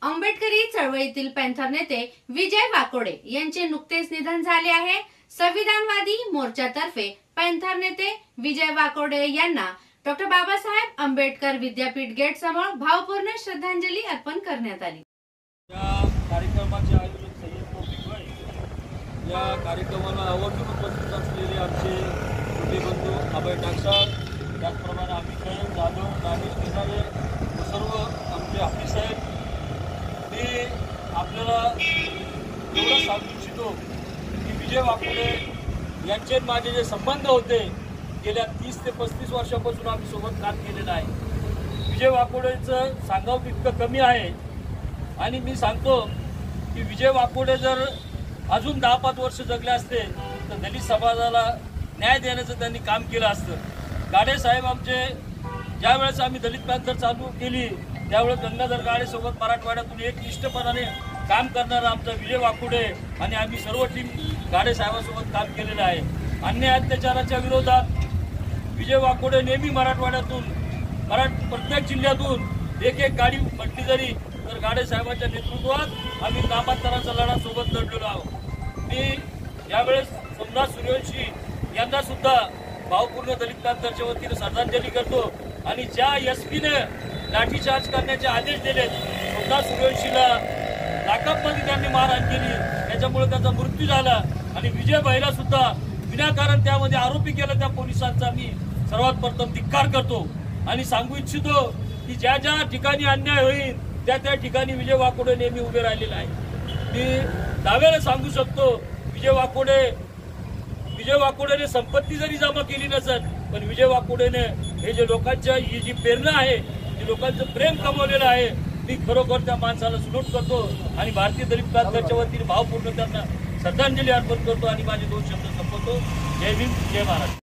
आंबेडकरी चळवळीतील पॅंथर नेते विजय वाकोडे यांचे नुकतेच निधन झाले आहे। संविधानवादी मोर्चातर्फे पॅंथर नेते विजय वाकोडे यांना डॉक्टर बाबासाहेब आंबेडकर विद्यापीठ गेट समोर भावपूर्ण श्रद्धांजली अर्पण करण्यात आली। या कार्यक्रमाचे आयोजक सय्यद तौफिक भाई, या कार्यक्रमाला आवर्जून उपस्थित असलेले आमचे मोठे बंधू अभय टाकसाळ, त्याचप्रमाणे अमित जाधव, दानिश निघाले व सर्व आमचे हाफिज साहेब, मी आपल्याला एवढं सांगू इच्छितो की विजय वाकोडे यांचे माझे जे संबंध होते गेल्या 30 ते 35 वर्षापासून आम्ही सोबत काम केलेलं आहे। विजय वाकोडेचं सांगावं तितकं कमी आहे आणि मी सांगतो की विजय वाकोडे जर अजून 10-5 वर्ष जगले असते तर दलित समाजाला न्याय देण्याचं त्यांनी काम केलं असतं। गाडे साहेब आमचे ज्यावेळेस आम्ही दलित पॅंथर चालू केली त्यावेळेस गंगाधर गाडेसोबत मराठवाड्यातून एक निष्ठपणाने काम करणारा आमचा विजय वाकोडे आणि आम्ही सर्व टीम गाडे साहेबांसोबत काम केलेलं आहे। अन्याय अत्याचाराच्या विरोधात विजय वाकोडे नेहमी मराठवाड्यातून प्रत्येक जिल्ह्यातून एक गाडी म्हटली जरी तर गाडे साहेबांच्या नेतृत्वात आम्ही नामांतराचा लढा सोबत लढलेलो आहोत। मी यावेळेस सोमनाथ सूर्यवंशी यांना सुद्धा भावपूर्ण दलित पॅंथरच्या वतीने श्रद्धांजली करतो आणि ज्या एसपीने लाठीचार्ज करण्याचे आदेश दिलेत, सोमनाथ सूर्यवंशीला लाखांमध्ये त्यांनी मारहाण केली, त्याच्यामुळे त्याचा मृत्यू झाला आणि विजय भाईला सुद्धा विनाकारण त्यामध्ये आरोपी केलं त्या पोलिसांचा मी सर्वात प्रथम धिक्कार करतो आणि सांगू इच्छितो की ज्या ज्या ठिकाणी अन्याय होईल त्या ठिकाणी विजय वाकोडे नेहमी उभे राहिलेला आहे। मी दाव्याने सांगू शकतो विजय वाकोडेने संपत्ती जरी जमा केली नसत पण विजय वाकोडेने हे जे लोकांच्या ही जी प्रेरणा आहे, जे लोकांचं प्रेम कमवलेलं आहे, मी खरोखर त्या माणसाला सल्यूट करतो आणि भारतीय दलित पॅंथरच्या वतीने भावपूर्ण त्यांना श्रद्धांजली अर्पण करतो आणि माझे 2 शब्द संपवतो। जय भीम, जय महाराष्ट्र।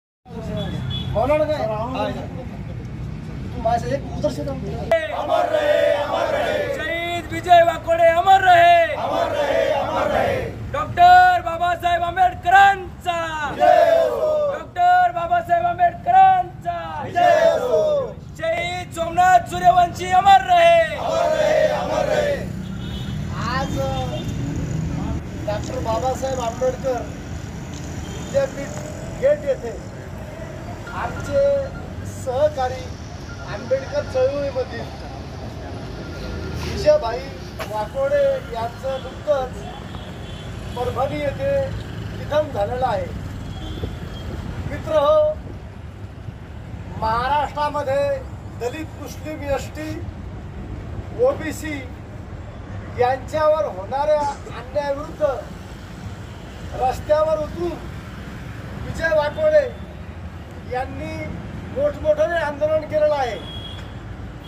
शहीद विजय वाकोडे अमर रहे, अमर रहे, अमर रहे। डॉक्टर बाबासाहेब आंबेडकरांचा जय हो, डॉक्टर बाबासाहेब आंबेडकरांचा जय हो। शहीद सोमनाथ सूर्यवंशी अमर रहे, अमर रहे, अमर रहे। आज डॉक्टर बाबासाहेब आंबेडकर विद्यापीठ गेट येथे आमचे सहकारी आंबेडकर चळवळीमधील विजयभाई वाकोडे यांचं नुकतंच परभणी येथे निधन झालेलं आहे। मित्र हो, महाराष्ट्रामध्ये दलित, मुस्लिम, एसटी, ओबीसी यांच्यावर होणाऱ्या अन्यायाविरुद्ध रस्त्यावर उतरून विजय वाकोडे यांनी मोठमोठाने आंदोलन केलेलं आहे।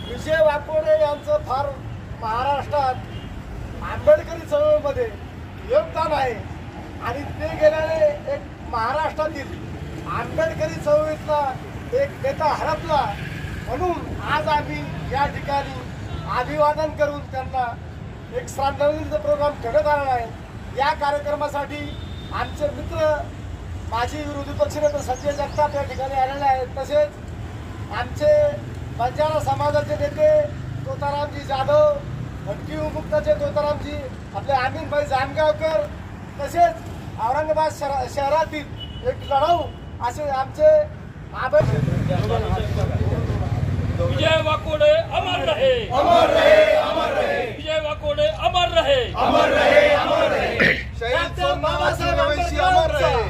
विजय वाकोडे यांचं फार महाराष्ट्रात आंबेडकरी चळवळीमध्ये योगदान आहे आणि ते गेल्याने एक महाराष्ट्रातील आंबेडकरी चळवळीतला एक नेता हरपला, म्हणून आज आम्ही या ठिकाणी अभिवादन करून त्यांना एक श्रद्धांजलीचा प्रोग्राम ठेवण्यात आलेला आहे। या कार्यक्रमासाठी आमचे मित्र माजी विरोधी पक्षनेते संजय जगताप या ठिकाणी आलेले आहेत, तसेच आमचे बंजारा समाजाचे नेते तोतारामजी जाधव, भटकी विमुक्ताचे तोतारामजी, आपले अमीनभाई जानगावकर, तसेच औरंगाबाद शहरातील एक लढाऊ असे आमचे विजय वाकोडे अमर रहे, अमर रहे, अमर रहे। विजय वाकोडे अमर रहे, अमर रहे, अमर रहे। शहीद सोमनाथ सूर्यवंशी अमर रहे,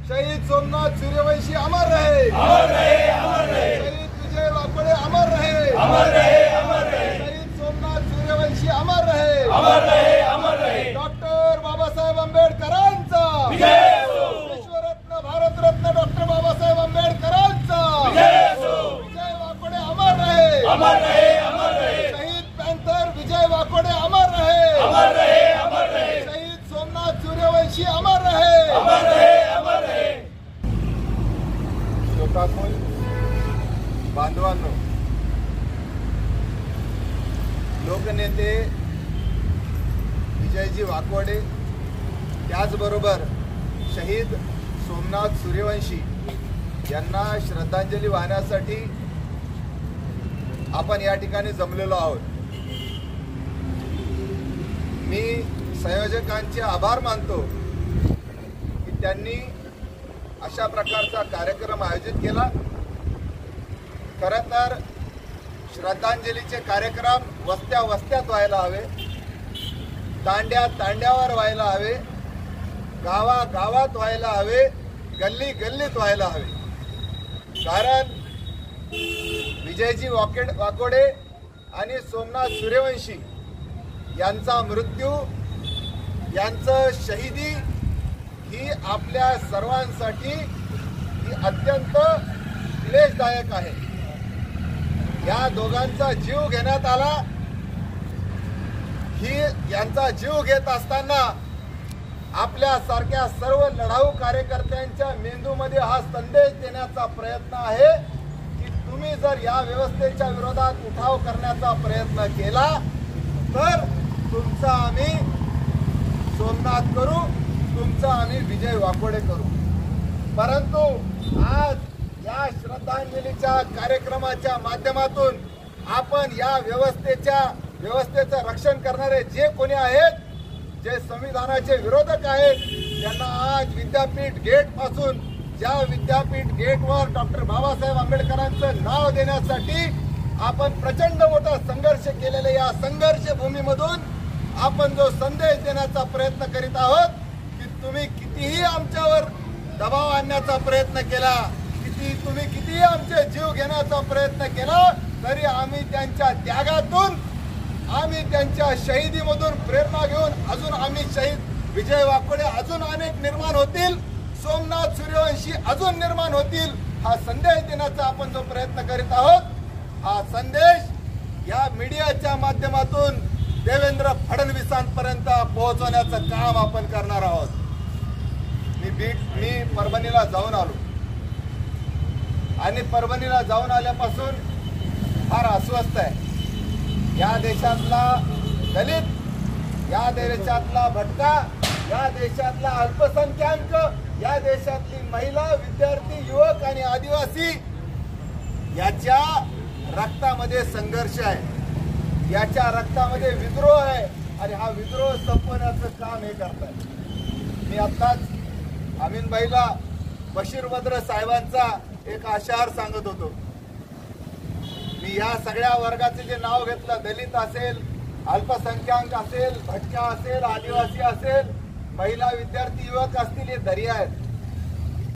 शहीद सोमनाथ सूर्यवंशी अमर रहे, अमर रहे, अमर रहे। शहीद विजय वाकोडे अमर रहे, अमर रहे, अमर रहे। शहीद सोमनाथ सूर्यवंशी अमर रहे, अमर रहे, अमर रहे। डॉक्टर बाबासाहेब आंबेडकरांचा विजय हो, विश्वरत्न भारतरत्न डॉक्टर बाबासाहेब आंबेडकरांचा विजय हो। विजय वाकोडे अमर रहे, अमर रहे, अमर रहे। शहीद पॅंथर विजय वाकोडे अमर रहे, अमर रहे, अमर रहे। शहीद सोमनाथ सूर्यवंशी अमर रहे, अमर रहे, अमर रहे। शोकाकुल बांधवांनो, लोकनेते विजयजी वाकोडे त्याचबरोबर शहीद सोमनाथ सूर्यवंशी यांना श्रद्धांजली वाहण्यासाठी आपण या ठिकाणी जमलेलो आहोत। मी संयोजकांचे आभार मानतो की त्यांनी अशा प्रकारचा कार्यक्रम आयोजित केला. खरं तर श्रद्धांजलीचे कार्यक्रम वस्त्या वस्त्यात व्हायला हवे, तांड्या तांड्यावर व्हायला हवे, गावा गावात व्हायला हवे, गल्ली गल्लीत व्हायला हवे. कारण विजयजी वाकोडे आणि सोमनाथ सूर्यवंशी यांचा मृत्यू, यांचं शहीदी ही आपल्या सर्वांसाठी ही अत्यंत क्लेशदायक आहे. या दोघांचा जीव घेण्यात आला. ही यांचा जीव घेत असताना आपल्या सारख्या सर्व लढाऊ कार्यकर्त्यांच्या मेंदूमध्ये हा संदेश देण्याचा प्रयत्न आहे की तुम्ही जर या व्यवस्थेच्या विरोधात उठाव करण्याचा प्रयत्न केला तर तुमचा आम्ही सोमनाथ करू, तुमचा आम्ही विजय वाकोडे करू. परंतु आज या श्रद्धांजलीच्या कार्यक्रमाच्या माध्यमातून आपण या व्यवस्थेचं रक्षण करणारे जे कोणी आहेत, जे संविधानाचे विरोधक आहेत, त्यांना आज विद्यापीठ गेट पासून, ज्या विद्यापीठ गेटवर डॉक्टर बाबासाहेब आंबेडकरांचं नाव देण्यासाठी आपण प्रचंड मोठा संघर्ष केलेल्या या संघर्ष भूमीमधून आपण जो संदेश देण्याचा प्रयत्न करीत आहोत की तुम्ही कितीही आमच्यावर दबाव आणण्याचा प्रयत्न केला, तुम्ही कितीही आमचे जीव घेण्याचा प्रयत्न केला, तरी आम्ही त्यांच्या त्यागातून, आम्ही त्यांच्या शहीदीमधून प्रेरणा घेऊन अजून आम्ही शहीद विजय वाकोडे अजून अनेक निर्माण होतील, सोमनाथ सूर्यवंशी अजून निर्माण होतील, हा संदेश देण्याचा आपण जो प्रयत्न करीत आहोत, हा संदेश या मीडियाच्या माध्यमातून देवेंद्र फडणवीसांपर्यंत पोहोचवण्याचं काम आपण करणार आहोत. मी परभणीला जाऊन आलो आणि परभणीला जाऊन आल्यापासून फार अस्वस्थ आहे. या देशातला दलित, या देशातला भटका, या देशातला अल्पसंख्याक, या देशातली महिला, विद्यार्थी, युवक आणि आदिवासी याच्या रक्तामध्ये संघर्ष आहे, याच्या रक्तामध्ये विद्रोह आहे आणि हा विद्रोह संपवण्याचं काम हे करतात. मी आत्ताच अमीनभाईला बशीर बद्र साहेबांचा एक आशहार सांगत होतो. मी या सगळ्या वर्गाचे जे नाव घेतलं, दलित असेल, अल्पसंख्याक असेल, भटक्या असेल, आदिवासी असेल, महिला, विद्यार्थी, युवक असतील, हे दर्या आहेत.